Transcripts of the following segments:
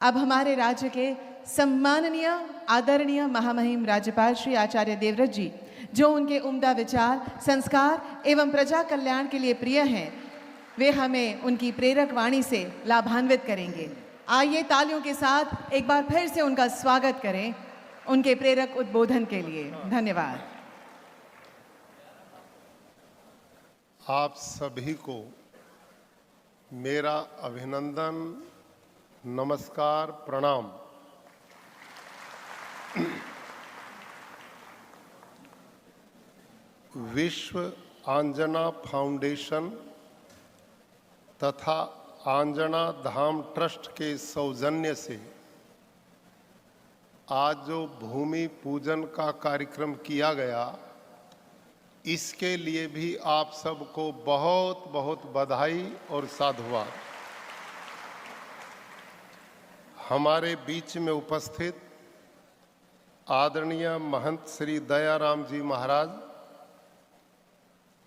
अब हमारे राज्य के सम्माननीय आदरणीय महामहिम राज्यपाल श्री आचार्य देवव्रत जी, जो उनके उम्दा विचार, संस्कार एवं प्रजा कल्याण के लिए प्रिय हैं, वे हमें उनकी प्रेरक वाणी से लाभान्वित करेंगे। आइए तालियों के साथ एक बार फिर से उनका स्वागत करें उनके प्रेरक उद्बोधन के लिए। धन्यवाद। आप सभी को मेरा अभिनंदन, नमस्कार, प्रणाम। विश्व आंजना फाउंडेशन तथा आंजना धाम ट्रस्ट के सौजन्य से आज जो भूमि पूजन का कार्यक्रम किया गया, इसके लिए भी आप सबको बहुत बहुत बधाई और साधुवाद। हमारे बीच में उपस्थित आदरणीय महंत श्री दयाराम जी महाराज,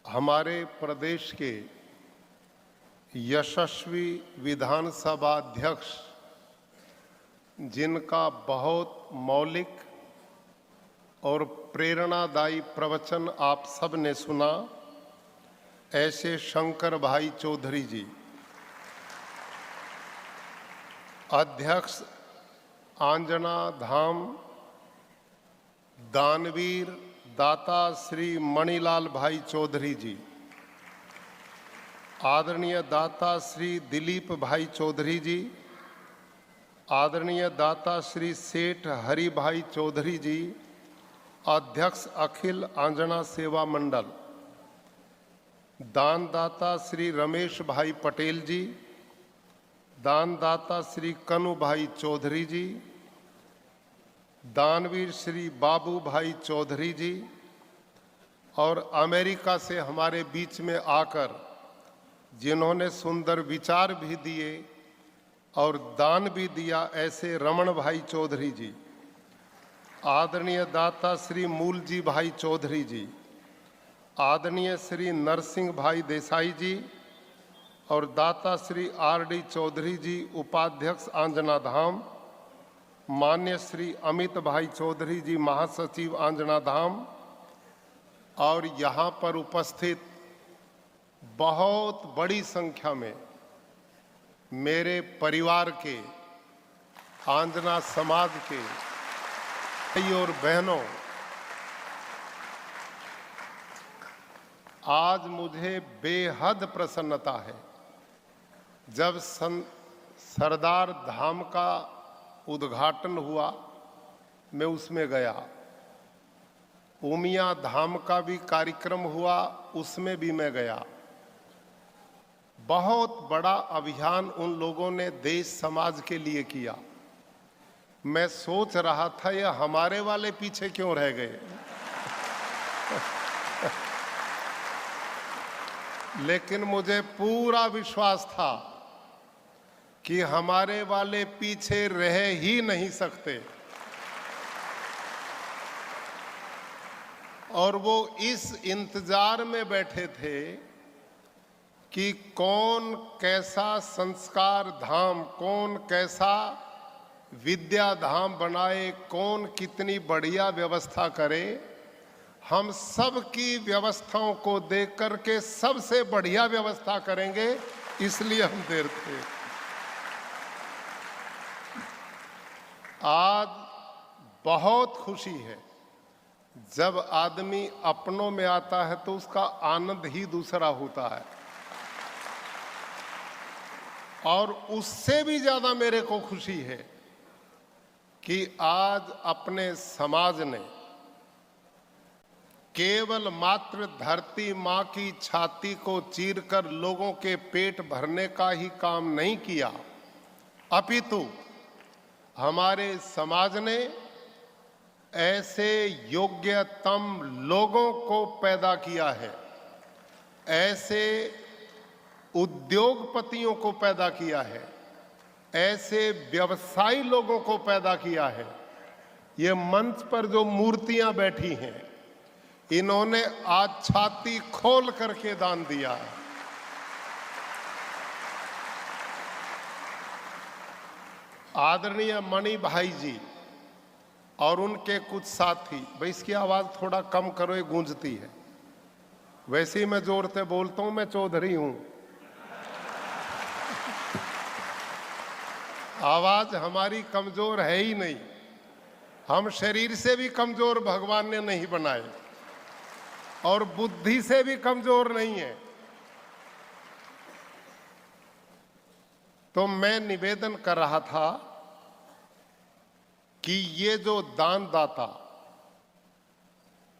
हमारे प्रदेश के यशस्वी विधानसभा अध्यक्ष, जिनका बहुत मौलिक और प्रेरणादायी प्रवचन आप सब ने सुना, ऐसे शंकर भाई चौधरी जी, अध्यक्ष आंजना धाम, दानवीर दाता श्री मणिलाल भाई चौधरी जी, आदरणीय दाता श्री दिलीप भाई चौधरी जी, आदरणीय दाता श्री सेठ हरि भाई चौधरी जी, अध्यक्ष अखिल आंजना सेवा मंडल, दानदाता श्री रमेश भाई पटेल जी, दानदाता श्री कनु भाई चौधरी जी, दानवीर श्री बाबू भाई चौधरी जी, और अमेरिका से हमारे बीच में आकर जिन्होंने सुंदर विचार भी दिए और दान भी दिया, ऐसे रमन भाई चौधरी जी, आदरणीय दाता श्री मूलजी भाई चौधरी जी, आदरणीय श्री नरसिंह भाई देसाई जी, और दाता श्री आर.डी. चौधरी जी, उपाध्यक्ष आंजना धाम, मान्य श्री अमित भाई चौधरी जी, महासचिव आंजना धाम, और यहाँ पर उपस्थित बहुत बड़ी संख्या में मेरे परिवार के, आंजना समाज के भाई और बहनों, आज मुझे बेहद प्रसन्नता है। जब सरदार धाम का उद्घाटन हुआ, मैं उसमें गया। उमिया धाम का भी कार्यक्रम हुआ, उसमें भी मैं गया। बहुत बड़ा अभियान उन लोगों ने देश समाज के लिए किया। मैं सोच रहा था, ये हमारे वाले पीछे क्यों रह गए। लेकिन मुझे पूरा विश्वास था कि हमारे वाले पीछे रह ही नहीं सकते, और वो इस इंतजार में बैठे थे कि कौन कैसा संस्कार धाम, कौन कैसा विद्या धाम बनाए, कौन कितनी बढ़िया व्यवस्था करे। हम सब की व्यवस्थाओं को देख करके सबसे बढ़िया व्यवस्था करेंगे, इसलिए हम देर थे। आज बहुत खुशी है। जब आदमी अपनों में आता है तो उसका आनंद ही दूसरा होता है, और उससे भी ज्यादा मेरे को खुशी है कि आज अपने समाज ने केवल मात्र धरती माँ की छाती को चीरकर लोगों के पेट भरने का ही काम नहीं किया, अपितु हमारे समाज ने ऐसे योग्यतम लोगों को पैदा किया है, ऐसे उद्योगपतियों को पैदा किया है, ऐसे व्यवसायी लोगों को पैदा किया है। ये मंच पर जो मूर्तियां बैठी हैं, इन्होंने आज छाती खोल करके दान दिया है। आदरणीय मणि भाई जी और उनके कुछ साथी, भाई इसकी आवाज़ थोड़ा कम करो, ये गूंजती है। वैसे ही मैं जोर से बोलता हूं, मैं चौधरी हूं। आवाज हमारी कमजोर है ही नहीं, हम शरीर से भी कमजोर भगवान ने नहीं बनाए और बुद्धि से भी कमजोर नहीं है। तो मैं निवेदन कर रहा था कि ये जो दानदाता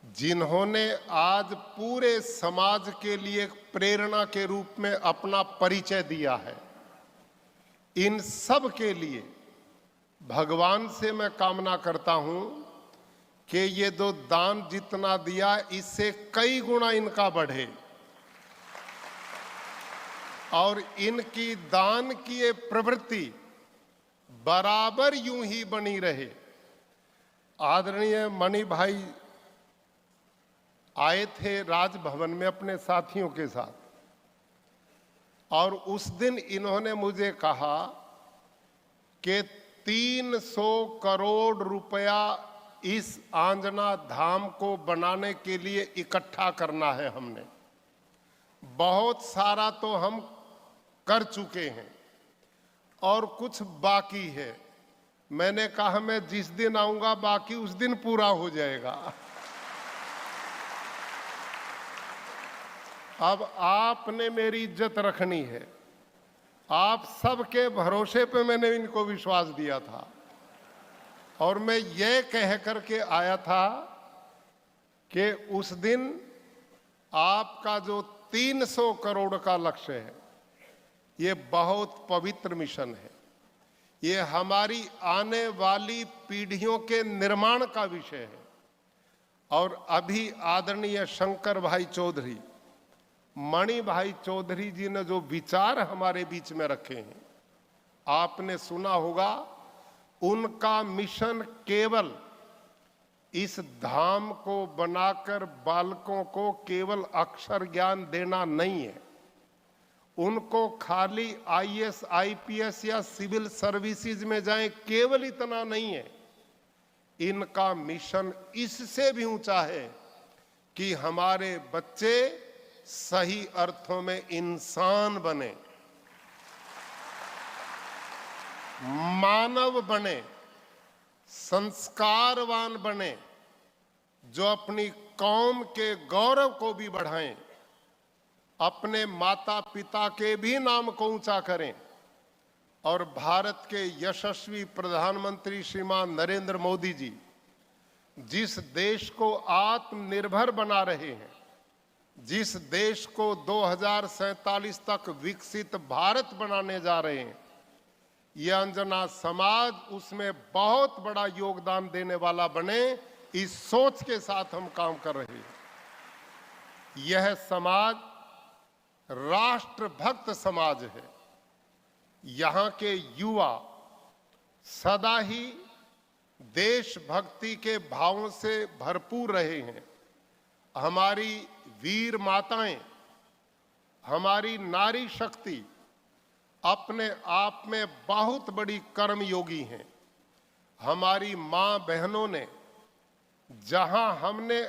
जिन्होंने आज पूरे समाज के लिए प्रेरणा के रूप में अपना परिचय दिया है, इन सब के लिए भगवान से मैं कामना करता हूं कि ये जो दान जितना दिया इससे कई गुना इनका बढ़े और इनकी दान की ये प्रवृत्ति बराबर यूं ही बनी रहे। आदरणीय मणि भाई आए थे राजभवन में अपने साथियों के साथ और उस दिन इन्होंने मुझे कहा कि 300 करोड़ रुपया इस आंजना धाम को बनाने के लिए इकट्ठा करना है। हमने बहुत सारा तो हम कर चुके हैं और कुछ बाकी है। मैंने कहा मैं जिस दिन आऊंगा बाकी उस दिन पूरा हो जाएगा। अब आपने मेरी इज्जत रखनी है। आप सबके भरोसे पे मैंने इनको विश्वास दिया था और मैं ये कह करके आया था कि उस दिन आपका जो 300 करोड़ का लक्ष्य है, ये बहुत पवित्र मिशन है। ये हमारी आने वाली पीढ़ियों के निर्माण का विषय है। और अभी आदरणीय शंकर भाई चौधरी, मणि भाई चौधरी जी ने जो विचार हमारे बीच में रखे हैं, आपने सुना होगा, उनका मिशन केवल इस धाम को बनाकर बालकों को केवल अक्षर ज्ञान देना नहीं है। उनको खाली आईएएस, आईपीएस या सिविल सर्विसेज में जाएं केवल इतना नहीं है। इनका मिशन इससे भी ऊंचा है कि हमारे बच्चे सही अर्थों में इंसान बने, मानव बने, संस्कारवान बने, जो अपनी कौम के गौरव को भी बढ़ाएं, अपने माता पिता के भी नाम को ऊंचा करें और भारत के यशस्वी प्रधानमंत्री श्रीमान नरेंद्र मोदी जी जिस देश को आत्मनिर्भर बना रहे हैं, जिस देश को 2047 तक विकसित भारत बनाने जा रहे हैं, यह अंजना समाज उसमें बहुत बड़ा योगदान देने वाला बने, इस सोच के साथ हम काम कर रहे हैं। यह समाज राष्ट्रभक्त समाज है। यहाँ के युवा सदा ही देशभक्ति के भावों से भरपूर रहे हैं। हमारी वीर माताएं, हमारी नारी शक्ति अपने आप में बहुत बड़ी कर्मयोगी हैं। हमारी मां बहनों ने जहां हमने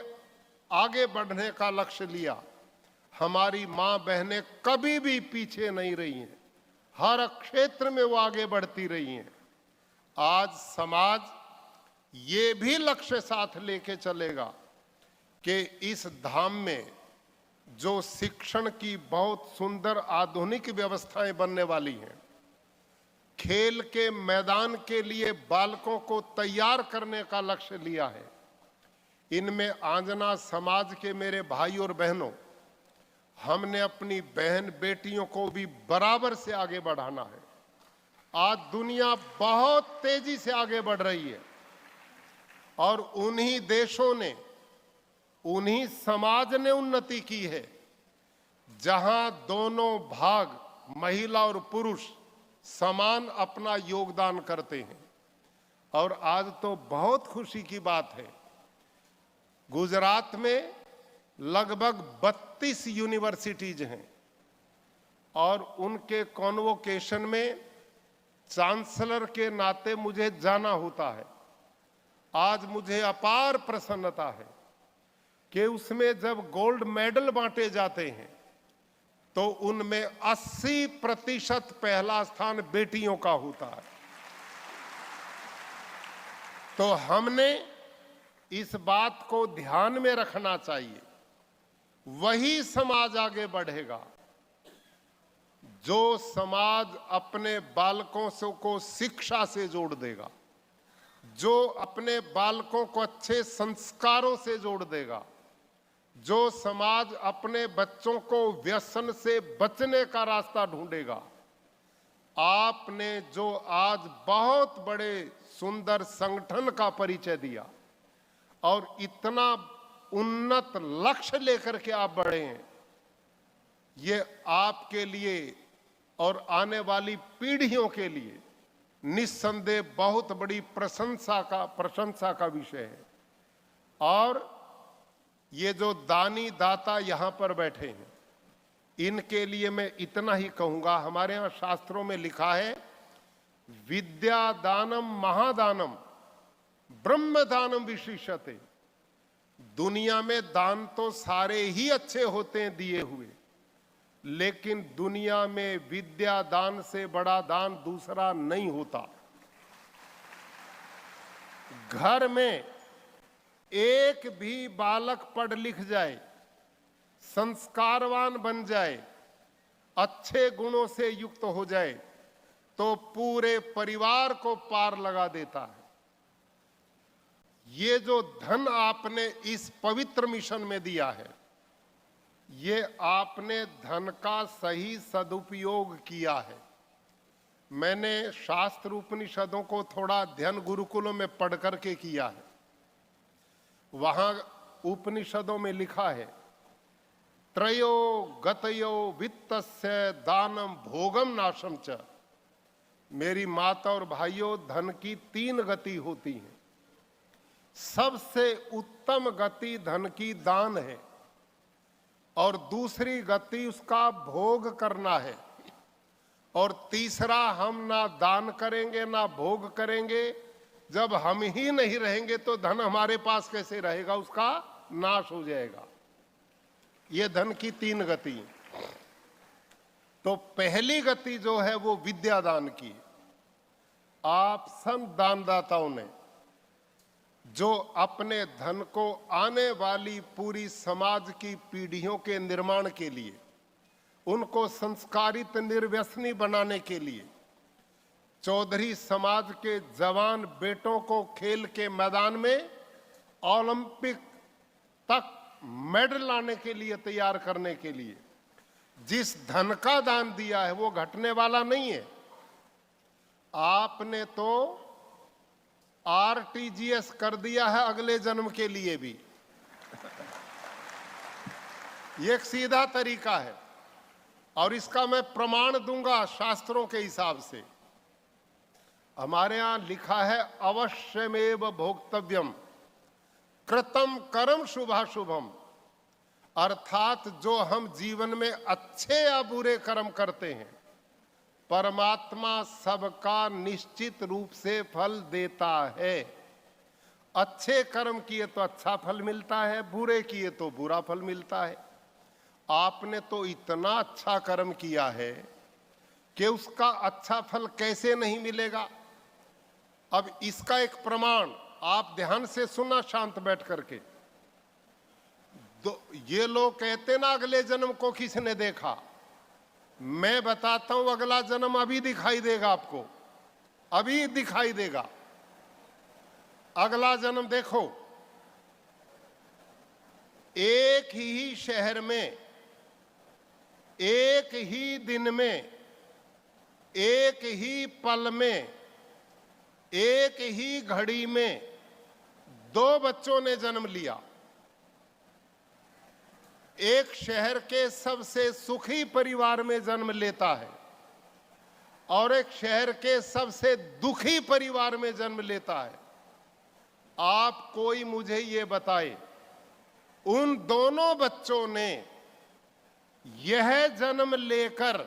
आगे बढ़ने का लक्ष्य लिया, हमारी मां बहनें कभी भी पीछे नहीं रही हैं। हर क्षेत्र में वो आगे बढ़ती रही हैं। आज समाज ये भी लक्ष्य साथ लेके चलेगा कि इस धाम में जो शिक्षण की बहुत सुंदर आधुनिक व्यवस्थाएं बनने वाली हैं, खेल के मैदान के लिए बालकों को तैयार करने का लक्ष्य लिया है, इनमें आंजना समाज के मेरे भाई और बहनों, हमने अपनी बहन बेटियों को भी बराबर से आगे बढ़ाना है। आज दुनिया बहुत तेजी से आगे बढ़ रही है और उन्हीं देशों ने, उन्हीं समाज ने उन्नति की है जहां दोनों भाग, महिला और पुरुष, समान अपना योगदान करते हैं। और आज तो बहुत खुशी की बात है, गुजरात में लगभग 32 यूनिवर्सिटीज हैं और उनके कॉन्वोकेशन में चांसलर के नाते मुझे जाना होता है। आज मुझे अपार प्रसन्नता है कि उसमें जब गोल्ड मेडल बांटे जाते हैं तो उनमें 80% पहला स्थान बेटियों का होता है। तो हमने इस बात को ध्यान में रखना चाहिए। वही समाज आगे बढ़ेगा जो समाज अपने बालकों को शिक्षा से जोड़ देगा, जो अपने बालकों को अच्छे संस्कारों से जोड़ देगा, जो समाज अपने बच्चों को व्यसन से बचने का रास्ता ढूंढेगा। आपने जो आज बहुत बड़े सुंदर संगठन का परिचय दिया और इतना उन्नत लक्ष्य लेकर के आप बढ़े हैं, ये आपके लिए और आने वाली पीढ़ियों के लिए निस्संदेह बहुत बड़ी प्रशंसा का विषय है। और ये जो दानी दाता यहां पर बैठे हैं, इनके लिए मैं इतना ही कहूंगा। हमारे यहां शास्त्रों में लिखा है, विद्या दानम महादानम ब्रह्म दानम विशिष्यते। दुनिया में दान तो सारे ही अच्छे होते हैं दिए हुए, लेकिन दुनिया में विद्या दान से बड़ा दान दूसरा नहीं होता। घर में एक भी बालक पढ़ लिख जाए, संस्कारवान बन जाए, अच्छे गुणों से युक्त हो जाए, तो पूरे परिवार को पार लगा देता है। ये जो धन आपने इस पवित्र मिशन में दिया है, ये आपने धन का सही सदुपयोग किया है। मैंने शास्त्र उपनिषदों को थोड़ा अध्ययन गुरुकुलों में पढ़ करके किया है। वहां उपनिषदों में लिखा है, त्रयो गतयो वित्तस्य दानम भोगम नाशम च। मेरी माता और भाइयों, धन की 3 गति होती हैं। सबसे उत्तम गति धन की दान है और दूसरी गति उसका भोग करना है, और तीसरा हम ना दान करेंगे ना भोग करेंगे। जब हम ही नहीं रहेंगे तो धन हमारे पास कैसे रहेगा, उसका नाश हो जाएगा। ये धन की 3 गति। तो पहली गति जो है वो विद्यादान की। आप संत दानदाताओं ने जो अपने धन को आने वाली पूरी समाज की पीढ़ियों के निर्माण के लिए, उनको संस्कारित निर्व्यसनी बनाने के लिए, चौधरी समाज के जवान बेटों को खेल के मैदान में ओलंपिक तक मेडल लाने के लिए तैयार करने के लिए जिस धन का दान दिया है वो घटने वाला नहीं है। आपने तो आरटीजीएस कर दिया है अगले जन्म के लिए भी। ये एक सीधा तरीका है और इसका मैं प्रमाण दूंगा शास्त्रों के हिसाब से। हमारे यहां लिखा है, अवश्यमेव भोक्तव्यम कृतम कर्म शुभाशुभम। अर्थात जो हम जीवन में अच्छे या बुरे कर्म करते हैं, परमात्मा सबका निश्चित रूप से फल देता है। अच्छे कर्म किए तो अच्छा फल मिलता है, बुरे किए तो बुरा फल मिलता है। आपने तो इतना अच्छा कर्म किया है कि उसका अच्छा फल कैसे नहीं मिलेगा। अब इसका एक प्रमाण आप ध्यान से सुनना, शांत बैठ करके। ये लोग कहते ना अगले जन्म को किसने देखा, मैं बताता हूं अगला जन्म अभी दिखाई देगा आपको, अभी दिखाई देगा। अगला जन्म देखो, एक ही शहर में, एक ही दिन में, एक ही पल में, एक ही घड़ी में 2 बच्चों ने जन्म लिया। एक शहर के सबसे सुखी परिवार में जन्म लेता है और एक शहर के सबसे दुखी परिवार में जन्म लेता है। आप कोई मुझे ये बताए, उन दोनों बच्चों ने यह जन्म लेकर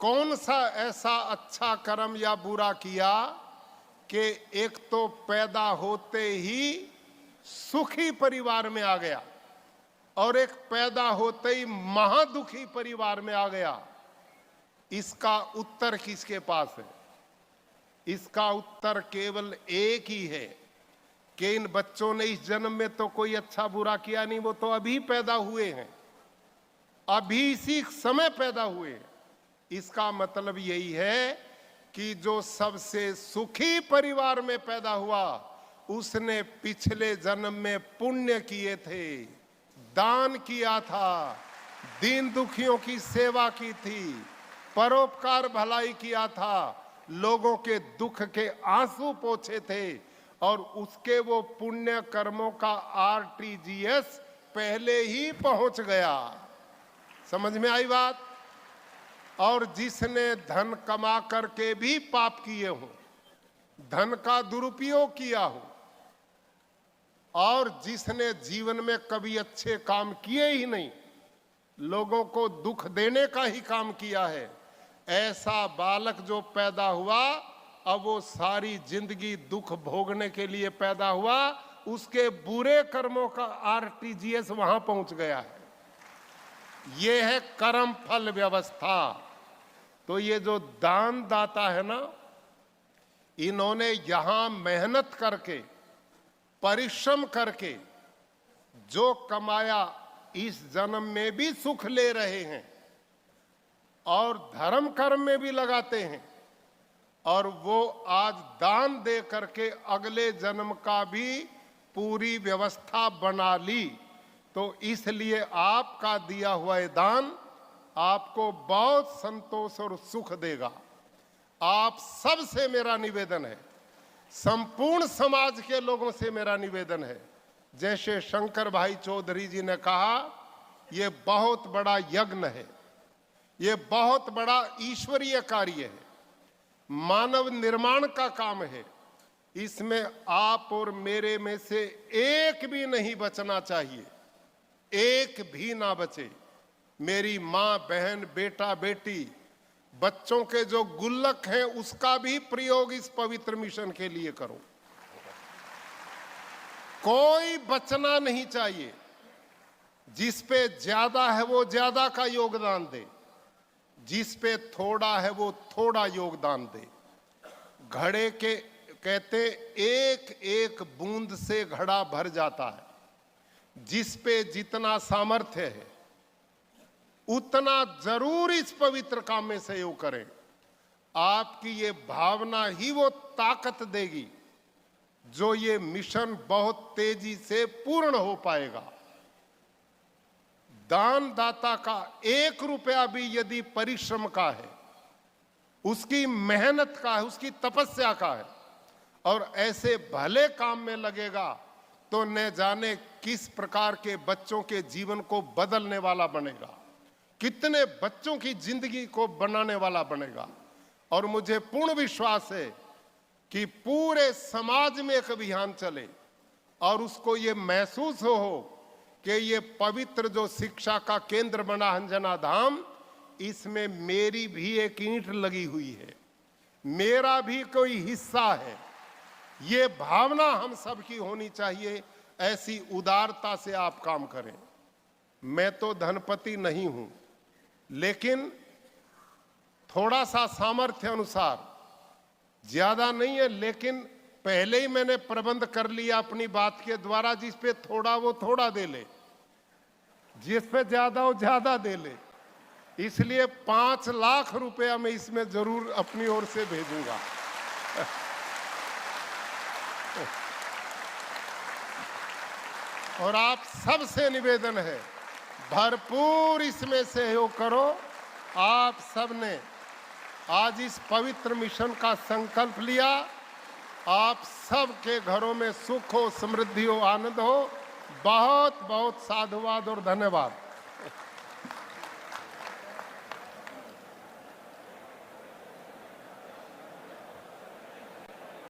कौन सा ऐसा अच्छा कर्म या बुरा किया कि एक तो पैदा होते ही सुखी परिवार में आ गया और एक पैदा होते ही महादुखी परिवार में आ गया? इसका उत्तर किसके पास है? इसका उत्तर केवल एक ही है कि इन बच्चों ने इस जन्म में तो कोई अच्छा बुरा किया नहीं, वो तो अभी पैदा हुए हैं, अभी इसी समय पैदा हुए हैं। इसका मतलब यही है कि जो सबसे सुखी परिवार में पैदा हुआ उसने पिछले जन्म में पुण्य किए थे, दान किया था, दीन दुखियों की सेवा की थी, परोपकार भलाई किया था, लोगों के दुख के आंसू पोंछे थे और उसके वो पुण्य कर्मों का आरटीजीएस पहले ही पहुंच गया। समझ में आई बात? और जिसने धन कमा करके भी पाप किए हो, धन का दुरुपयोग किया हो, और जिसने जीवन में कभी अच्छे काम किए ही नहीं, लोगों को दुख देने का ही काम किया है, ऐसा बालक जो पैदा हुआ अब वो सारी जिंदगी दुख भोगने के लिए पैदा हुआ, उसके बुरे कर्मों का आरटीजीएस वहां पहुंच गया है। ये है कर्म फल व्यवस्था। तो ये जो दान दाता है ना, इन्होंने यहां मेहनत करके, परिश्रम करके जो कमाया इस जन्म में भी सुख ले रहे हैं और धर्म कर्म में भी लगाते हैं, और वो आज दान दे करके अगले जन्म का भी पूरी व्यवस्था बना ली। तो इसलिए आपका दिया हुआ ये दान आपको बहुत संतोष और सुख देगा। आप सबसे मेरा निवेदन है, संपूर्ण समाज के लोगों से मेरा निवेदन है, जैसे शंकर भाई चौधरी जी ने कहा, ये बहुत बड़ा यज्ञ है, ये बहुत बड़ा ईश्वरीय कार्य है, मानव निर्माण का काम है। इसमें आप और मेरे में से एक भी नहीं बचना चाहिए, एक भी ना बचे। मेरी माँ, बहन, बेटा, बेटी, बच्चों के जो गुल्लक हैं उसका भी प्रयोग इस पवित्र मिशन के लिए करो। कोई बचना नहीं चाहिए। जिस पे ज्यादा है वो ज्यादा का योगदान दे, जिस पे थोड़ा है वो थोड़ा योगदान दे। घड़े के कहते एक एक बूंद से घड़ा भर जाता है। जिस पे जितना सामर्थ्य है उतना जरूर इस पवित्र काम में सहयोग करें। आपकी ये भावना ही वो ताकत देगी जो ये मिशन बहुत तेजी से पूर्ण हो पाएगा। दान दाता का 1 रुपया भी यदि परिश्रम का है, उसकी मेहनत का है, उसकी तपस्या का है, और ऐसे भले काम में लगेगा तो न जाने किस प्रकार के बच्चों के जीवन को बदलने वाला बनेगा, कितने बच्चों की जिंदगी को बनाने वाला बनेगा। और मुझे पूर्ण विश्वास है कि पूरे समाज में एक अभियान चले और उसको ये महसूस हो कि ये पवित्र जो शिक्षा का केंद्र बना अंजना धाम, इसमें मेरी भी एक ईंट लगी हुई है, मेरा भी कोई हिस्सा है। ये भावना हम सबकी होनी चाहिए। ऐसी उदारता से आप काम करें। मैं तो धनपति नहीं हूं, लेकिन थोड़ा सा सामर्थ्य अनुसार, ज्यादा नहीं है, लेकिन पहले ही मैंने प्रबंध कर लिया अपनी बात के द्वारा, जिस पे थोड़ा वो थोड़ा दे ले, जिस पे ज्यादा वो ज्यादा दे ले। इसलिए 5 लाख रुपया मैं इसमें जरूर अपनी ओर से भेजूंगा। और आप सबसे निवेदन है, भरपूर इसमें सहयोग करो। आप सबने आज इस पवित्र मिशन का संकल्प लिया। आप सबके घरों में सुख हो, समृद्धि हो, आनंद हो। बहुत बहुत साधुवाद और धन्यवाद।